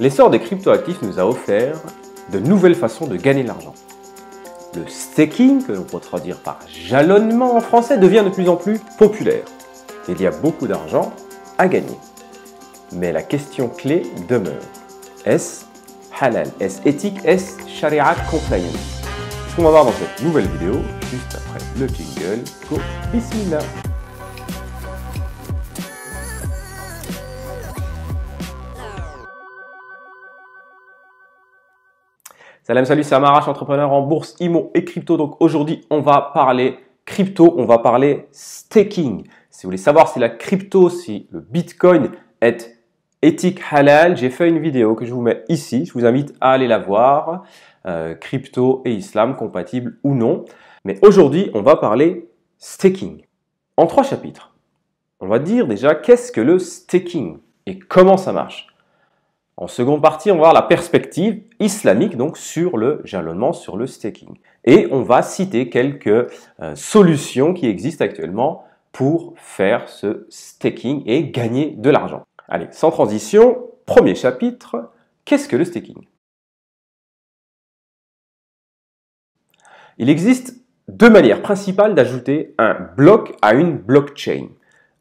L'essor des cryptoactifs nous a offert de nouvelles façons de gagner de l'argent. Le staking, que l'on peut traduire par jalonnement en français, devient de plus en plus populaire. Il y a beaucoup d'argent à gagner. Mais la question clé demeure. Est-ce halal? Est-ce éthique? Est-ce sharia compliant? C'est ce qu'on va voir dans cette nouvelle vidéo, juste après le jingle. Go, bismillah! Salut, c'est Amarash, entrepreneur en bourse, IMO et crypto. Donc aujourd'hui, on va parler crypto, on va parler staking. Si vous voulez savoir si la crypto, si le Bitcoin est éthique halal, j'ai fait une vidéo que je vous mets ici. Je vous invite à aller la voir. Crypto et islam, compatibles ou non. Mais aujourd'hui, on va parler staking. En 3 chapitres, on va dire déjà qu'est-ce que le staking et comment ça marche. En seconde partie, on va voir la perspective islamique donc sur le jalonnement, sur le staking. Et on va citer quelques solutions qui existent actuellement pour faire ce staking et gagner de l'argent. Allez, sans transition, premier chapitre, qu'est-ce que le staking? Il existe 2 manières principales d'ajouter un bloc à une blockchain.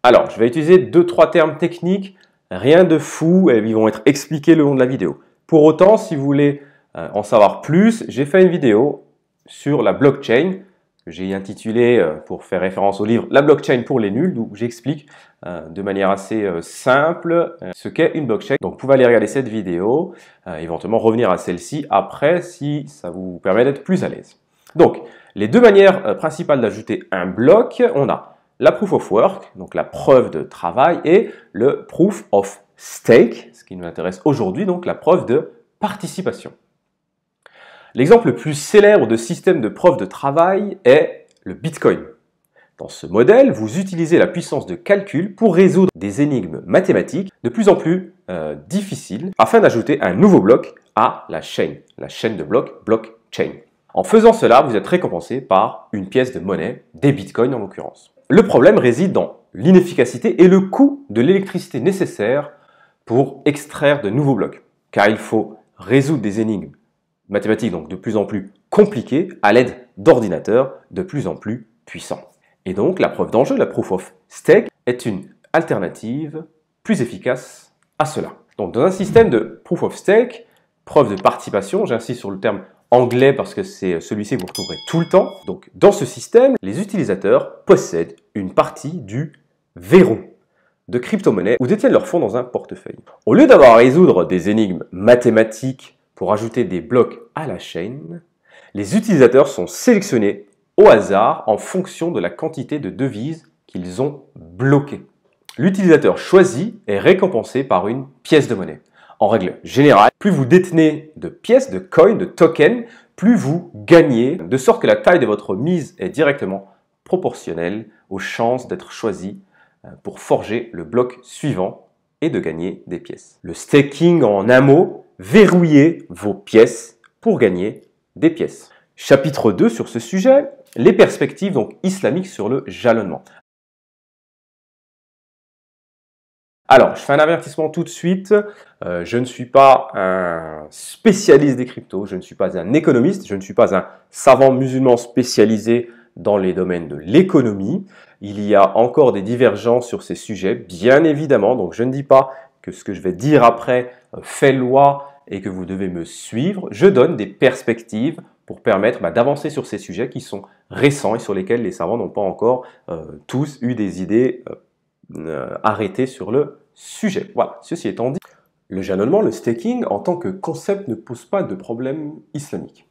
Alors, je vais utiliser 2-3 termes techniques. Rien de fou, ils vont être expliqués le long de la vidéo. Pour autant, si vous voulez en savoir plus, j'ai fait une vidéo sur la blockchain que j'ai intitulée, pour faire référence au livre, La blockchain pour les nuls, où j'explique de manière assez simple ce qu'est une blockchain. Donc, vous pouvez aller regarder cette vidéo, éventuellement revenir à celle-ci après si ça vous permet d'être plus à l'aise. Donc, les 2 manières principales d'ajouter un bloc, on a la proof of work, donc la preuve de travail, et le proof of stake, ce qui nous intéresse aujourd'hui, donc la preuve de participation. L'exemple le plus célèbre de système de preuve de travail est le Bitcoin. Dans ce modèle, vous utilisez la puissance de calcul pour résoudre des énigmes mathématiques de plus en plus difficiles afin d'ajouter un nouveau bloc à la chaîne de blocs, blockchain. En faisant cela, vous êtes récompensé par une pièce de monnaie, des bitcoins en l'occurrence. Le problème réside dans l'inefficacité et le coût de l'électricité nécessaire pour extraire de nouveaux blocs, car il faut résoudre des énigmes mathématiques donc de plus en plus compliquées à l'aide d'ordinateurs de plus en plus puissants. Et donc la preuve d'enjeu, la proof of stake, est une alternative plus efficace à cela. Donc dans un système de proof of stake, preuve de participation, j'insiste sur le terme anglais parce que c'est celui-ci que vous retrouverez tout le temps. Donc, dans ce système, les utilisateurs possèdent une partie du verrou de crypto-monnaies ou détiennent leurs fonds dans un portefeuille. Au lieu d'avoir à résoudre des énigmes mathématiques pour ajouter des blocs à la chaîne, les utilisateurs sont sélectionnés au hasard en fonction de la quantité de devises qu'ils ont bloquées. L'utilisateur choisi est récompensé par une pièce de monnaie. En règle générale, plus vous détenez de pièces, de coins, de tokens, plus vous gagnez, de sorte que la taille de votre mise est directement proportionnelle aux chances d'être choisi pour forger le bloc suivant et de gagner des pièces. Le staking, en un mot, verrouillez vos pièces pour gagner des pièces. Chapitre 2 sur ce sujet, les perspectives donc islamiques sur le jalonnement. Alors, je fais un avertissement tout de suite, je ne suis pas un spécialiste des cryptos, je ne suis pas un économiste, je ne suis pas un savant musulman spécialisé dans les domaines de l'économie. Il y a encore des divergences sur ces sujets, bien évidemment, donc je ne dis pas que ce que je vais dire après fait loi et que vous devez me suivre. Je donne des perspectives pour permettre d'avancer sur ces sujets qui sont récents et sur lesquels les savants n'ont pas encore tous eu des idées arrêter sur le sujet. Voilà, ceci étant dit, le jalonnement, le staking, en tant que concept ne pose pas de problème islamique.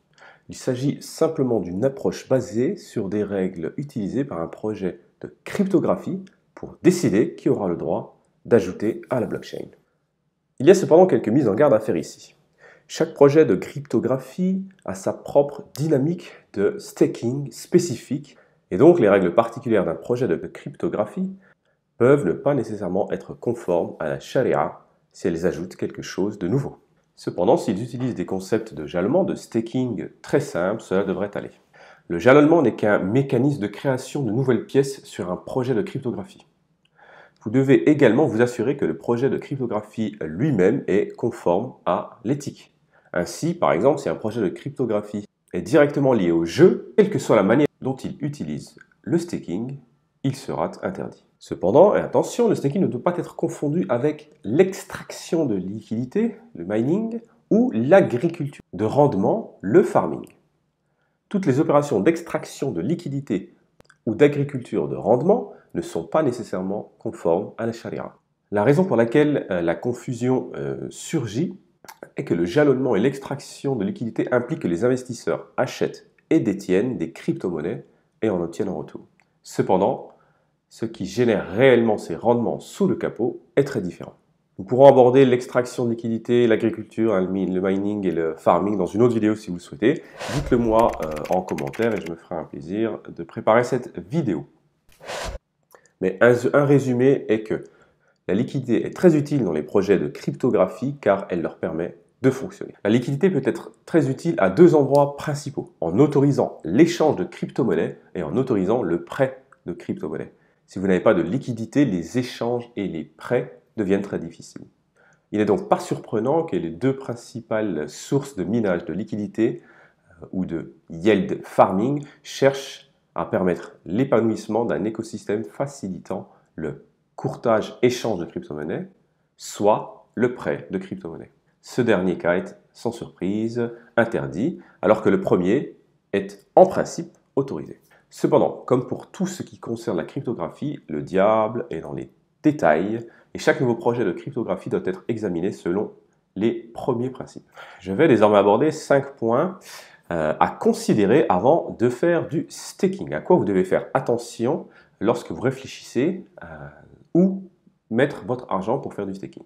Il s'agit simplement d'une approche basée sur des règles utilisées par un projet de cryptographie pour décider qui aura le droit d'ajouter à la blockchain. Il y a cependant quelques mises en garde à faire ici. Chaque projet de cryptographie a sa propre dynamique de staking spécifique et donc les règles particulières d'un projet de cryptographie peuvent ne pas nécessairement être conformes à la charia si elles ajoutent quelque chose de nouveau. Cependant, s'ils utilisent des concepts de jalonnement, de staking très simples, cela devrait aller. Le jalonnement n'est qu'un mécanisme de création de nouvelles pièces sur un projet de cryptographie. Vous devez également vous assurer que le projet de cryptographie lui-même est conforme à l'éthique. Ainsi, par exemple, si un projet de cryptographie est directement lié au jeu, quelle que soit la manière dont il utilise le staking, il sera interdit. Cependant, et attention, le staking ne doit pas être confondu avec l'extraction de liquidités, le mining, ou l'agriculture de rendement, le farming. Toutes les opérations d'extraction de liquidités ou d'agriculture de rendement ne sont pas nécessairement conformes à la charia. La raison pour laquelle la confusion surgit est que le jalonnement et l'extraction de liquidités impliquent que les investisseurs achètent et détiennent des crypto-monnaies et en obtiennent en retour. Cependant, ce qui génère réellement ces rendements sous le capot est très différent. Nous pourrons aborder l'extraction de liquidités, l'agriculture, le mining et le farming dans une autre vidéo si vous le souhaitez. Dites-le moi en commentaire et je me ferai un plaisir de préparer cette vidéo. Mais un résumé est que la liquidité est très utile dans les projets de cryptographie car elle leur permet de fonctionner. La liquidité peut être très utile à deux endroits principaux, en autorisant l'échange de crypto-monnaies et en autorisant le prêt de crypto-monnaies. Si vous n'avez pas de liquidité, les échanges et les prêts deviennent très difficiles. Il n'est donc pas surprenant que les deux principales sources de minage de liquidité ou de yield farming cherchent à permettre l'épanouissement d'un écosystème facilitant le courtage-échange de crypto-monnaies, soit le prêt de crypto-monnaies. Ce dernier cas est, sans surprise, interdit, alors que le premier est en principe autorisé. Cependant, comme pour tout ce qui concerne la cryptographie, le diable est dans les détails et chaque nouveau projet de cryptographie doit être examiné selon les premiers principes. Je vais désormais aborder 5 points à considérer avant de faire du staking. À quoi vous devez faire attention lorsque vous réfléchissez où mettre votre argent pour faire du staking.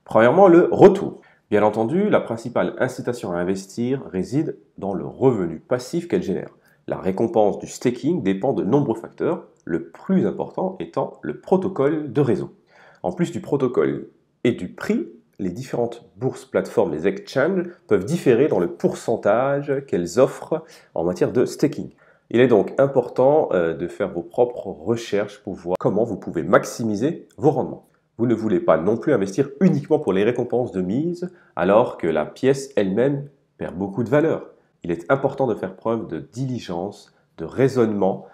Premièrement, le retour. Bien entendu, la principale incitation à investir réside dans le revenu passif qu'elle génère. La récompense du staking dépend de nombreux facteurs, le plus important étant le protocole de réseau. En plus du protocole et du prix, les différentes bourses, plateformes, les exchanges peuvent différer dans le pourcentage qu'elles offrent en matière de staking. Il est donc important de faire vos propres recherches pour voir comment vous pouvez maximiser vos rendements. Vous ne voulez pas non plus investir uniquement pour les récompenses de mise, alors que la pièce elle-même perd beaucoup de valeur. Il est important de faire preuve de diligence, de raisonnement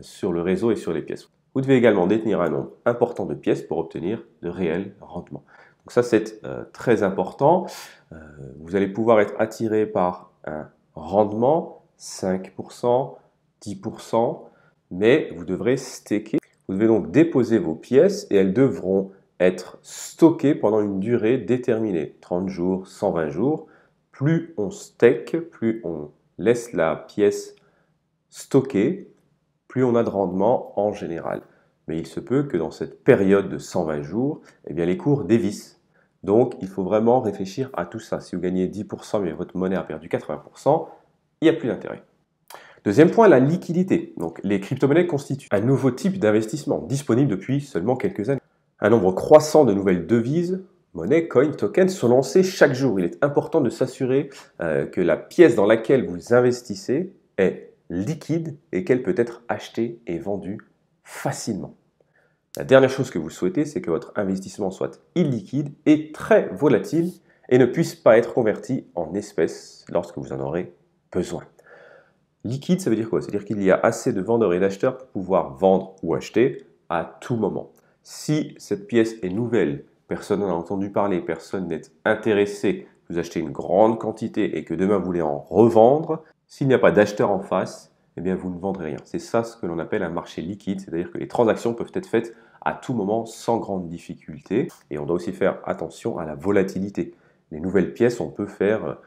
sur le réseau et sur les pièces. Vous devez également détenir un nombre important de pièces pour obtenir de réels rendements. Donc ça, c'est très important. Vous allez pouvoir être attiré par un rendement, 5%, 10%, mais vous devrez staker. Vous devez donc déposer vos pièces et elles devront être stockées pendant une durée déterminée, 30 jours, 120 jours. Plus on stake, plus on laisse la pièce stockée, plus on a de rendement en général. Mais il se peut que dans cette période de 120 jours, eh bien, les cours dévissent. Donc, il faut vraiment réfléchir à tout ça. Si vous gagnez 10% mais votre monnaie a perdu 80%, il n'y a plus d'intérêt. Deuxième point, la liquidité. Donc, les crypto-monnaies constituent un nouveau type d'investissement disponible depuis seulement quelques années. Un nombre croissant de nouvelles devises, monnaies, coins, tokens sont lancées chaque jour. Il est important de s'assurer que la pièce dans laquelle vous investissez est liquide et qu'elle peut être achetée et vendue facilement. La dernière chose que vous souhaitez, c'est que votre investissement soit illiquide et très volatile et ne puisse pas être converti en espèces lorsque vous en aurez besoin. Liquide, ça veut dire quoi? C'est-à-dire qu'il y a assez de vendeurs et d'acheteurs pour pouvoir vendre ou acheter à tout moment. Si cette pièce est nouvelle, personne n'en a entendu parler, personne n'est intéressé, vous achetez une grande quantité et que demain vous voulez en revendre, s'il n'y a pas d'acheteur en face, eh bien vous ne vendrez rien. C'est ça ce que l'on appelle un marché liquide, c'est-à-dire que les transactions peuvent être faites à tout moment sans grande difficulté. Et on doit aussi faire attention à la volatilité. Les nouvelles pièces, on peut faire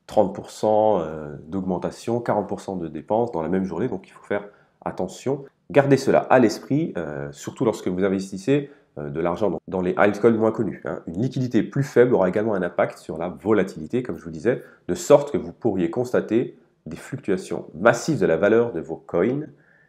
30% d'augmentation, 40% de dépenses dans la même journée, donc il faut faire attention. Gardez cela à l'esprit, surtout lorsque vous investissez de l'argent dans les altcoins moins connus. Une liquidité plus faible aura également un impact sur la volatilité, comme je vous disais, de sorte que vous pourriez constater des fluctuations massives de la valeur de vos coins,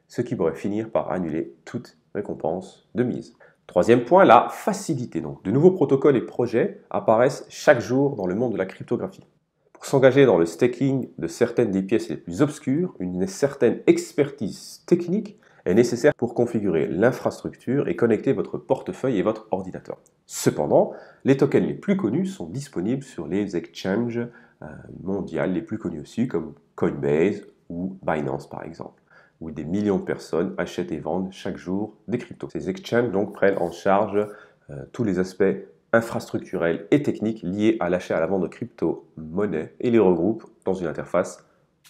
ce qui pourrait finir par annuler toute récompense de mise. Troisième point, la facilité. Donc, de nouveaux protocoles et projets apparaissent chaque jour dans le monde de la cryptographie. Pour s'engager dans le staking de certaines des pièces les plus obscures, une certaine expertise technique est nécessaire pour configurer l'infrastructure et connecter votre portefeuille et votre ordinateur. Cependant, les tokens les plus connus sont disponibles sur les exchanges mondiales les plus connus aussi, comme Coinbase ou Binance par exemple, où des millions de personnes achètent et vendent chaque jour des cryptos. Ces exchanges donc prennent en charge tous les aspects infrastructurels et techniques liés à l'achat et à la vente de crypto-monnaies et les regroupent dans une interface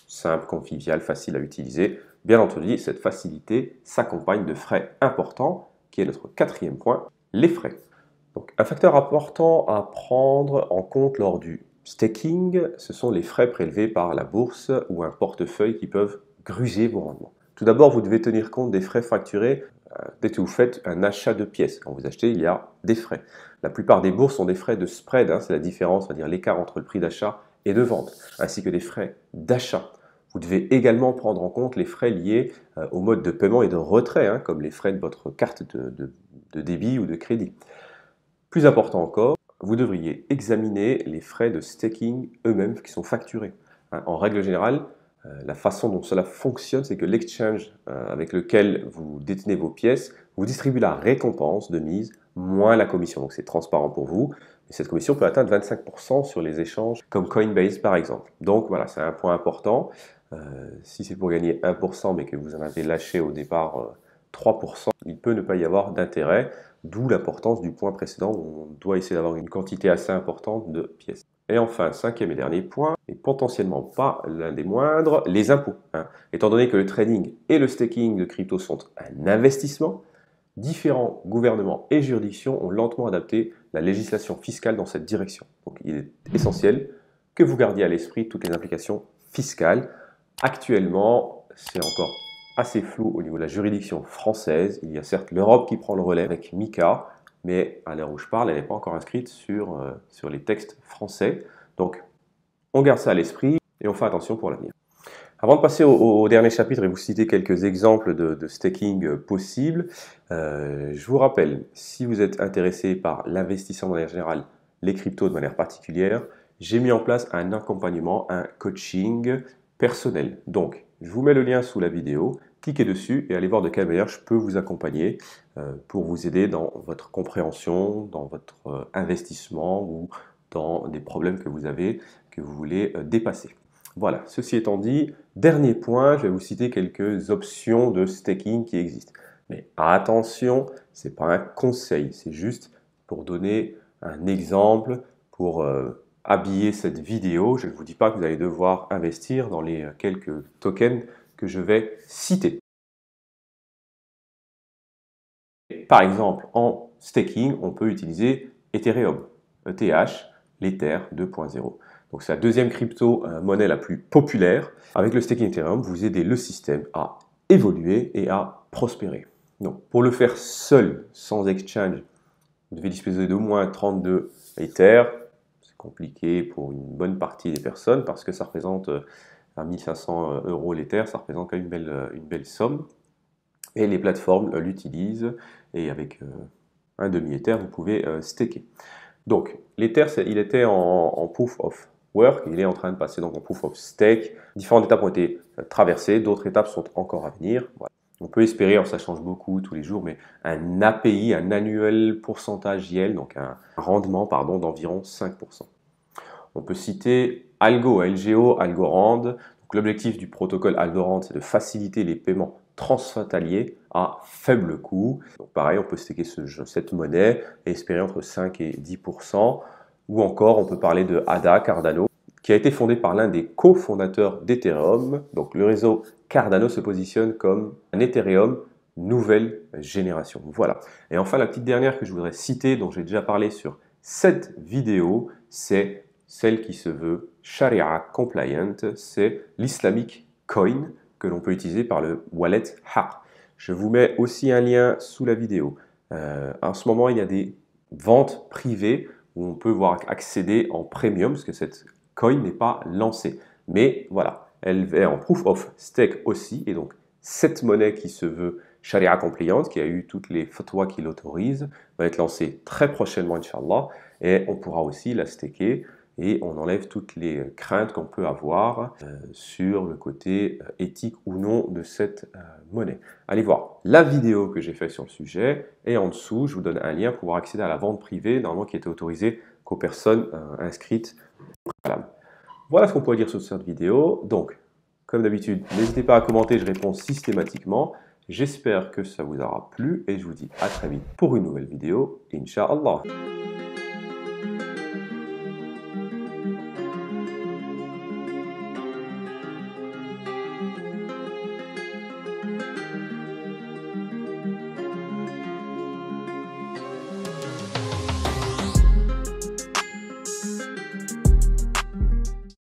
simple, conviviale, facile à utiliser. Bien entendu, cette facilité s'accompagne de frais importants, qui est notre quatrième point, les frais. Donc, un facteur important à prendre en compte lors du staking, ce sont les frais prélevés par la bourse ou un portefeuille qui peuvent gruger vos rendements. Tout d'abord, vous devez tenir compte des frais facturés dès que vous faites un achat de pièces. Quand vous achetez, il y a des frais. La plupart des bourses ont des frais de spread, c'est la différence, c'est-à-dire l'écart entre le prix d'achat et de vente, ainsi que des frais d'achat. Vous devez également prendre en compte les frais liés au mode de paiement et de retrait, comme les frais de votre carte de débit ou de crédit. Plus important encore, vous devriez examiner les frais de staking eux-mêmes qui sont facturés. En règle générale, la façon dont cela fonctionne, c'est que l'exchange avec lequel vous détenez vos pièces vous distribue la récompense de mise moins la commission. Donc c'est transparent pour vous. Et cette commission peut atteindre 25% sur les échanges comme Coinbase par exemple. Donc voilà, c'est un point important. Si c'est pour gagner 1% mais que vous en avez lâché au départ 3%, il peut ne pas y avoir d'intérêt, d'où l'importance du point précédent où on doit essayer d'avoir une quantité assez importante de pièces. Et enfin, cinquième et dernier point, et potentiellement pas l'un des moindres, les impôts. Étant donné que le trading et le staking de crypto sont un investissement, différents gouvernements et juridictions ont lentement adapté la législation fiscale dans cette direction. Donc il est essentiel que vous gardiez à l'esprit toutes les implications fiscales. Actuellement, c'est encore assez flou au niveau de la juridiction française. Il y a certes l'Europe qui prend le relais avec MiCA, mais à l'heure où je parle, elle n'est pas encore inscrite sur les textes français. Donc, on garde ça à l'esprit et on fait attention pour l'avenir. Avant de passer au dernier chapitre et vous citer quelques exemples de staking possibles, je vous rappelle, si vous êtes intéressé par l'investissement de manière générale, les cryptos de manière particulière, j'ai mis en place un accompagnement, un coaching personnel. Donc, je vous mets le lien sous la vidéo, cliquez dessus et allez voir de quelle manière je peux vous accompagner pour vous aider dans votre compréhension, dans votre investissement ou dans des problèmes que vous avez, que vous voulez dépasser. Voilà, ceci étant dit, dernier point, je vais vous citer quelques options de staking qui existent. Mais attention, ce n'est pas un conseil, c'est juste pour donner un exemple, pour habiller cette vidéo. Je ne vous dis pas que vous allez devoir investir dans les quelques tokens que je vais citer. Par exemple, en staking, on peut utiliser Ethereum, ETH, l'Ether 2.0. Donc c'est la deuxième crypto-monnaie la plus populaire. Avec le staking Ethereum, vous aidez le système à évoluer et à prospérer. Donc pour le faire seul, sans exchange, vous devez disposer d'au moins 32 Ether. C'est compliqué pour une bonne partie des personnes parce que ça représente à 1500 € l'Ether, ça représente quand même une belle somme. Et les plateformes l'utilisent et avec un demi-Ether, vous pouvez staker. Donc l'Ether, il était en proof of work, il est en train de passer donc en proof of stake. Différentes étapes ont été traversées, d'autres étapes sont encore à venir. Voilà. On peut espérer, alors ça change beaucoup tous les jours, mais un API, un annuel pourcentage yield, donc un rendement d'environ 5%. On peut citer Algo, LGO, Algorand. L'objectif du protocole Algorand, c'est de faciliter les paiements transfrontaliers à faible coût. Donc pareil, on peut staker cette monnaie et espérer entre 5 et 10%. Ou encore, on peut parler de ADA, Cardano, qui a été fondé par l'un des cofondateurs d'Ethereum. Donc le réseau Cardano se positionne comme un Ethereum nouvelle génération. Voilà. Et enfin, la petite dernière que je voudrais citer, dont j'ai déjà parlé sur cette vidéo, c'est celle qui se veut Sharia compliant, c'est l'Islamic Coin que l'on peut utiliser par le wallet Har. Je vous mets aussi un lien sous la vidéo. En ce moment, il y a des ventes privées où on peut accéder en premium parce que cette coin n'est pas lancée. Mais voilà, elle est en proof of stake aussi. Et donc, cette monnaie qui se veut Sharia compliant, qui a eu toutes les fatwas qui l'autorisent, va être lancée très prochainement, Inch'Allah. Et on pourra aussi la staker. et on enlève toutes les craintes qu'on peut avoir sur le côté éthique ou non de cette monnaie. Allez voir la vidéo que j'ai faite sur le sujet et en dessous, je vous donne un lien pour pouvoir accéder à la vente privée, normalement qui était autorisée qu'aux personnes inscrites au préalable. Voilà ce qu'on pourrait dire sur cette vidéo. Donc, comme d'habitude, n'hésitez pas à commenter, je réponds systématiquement. J'espère que ça vous aura plu et je vous dis à très vite pour une nouvelle vidéo, Inch'Allah.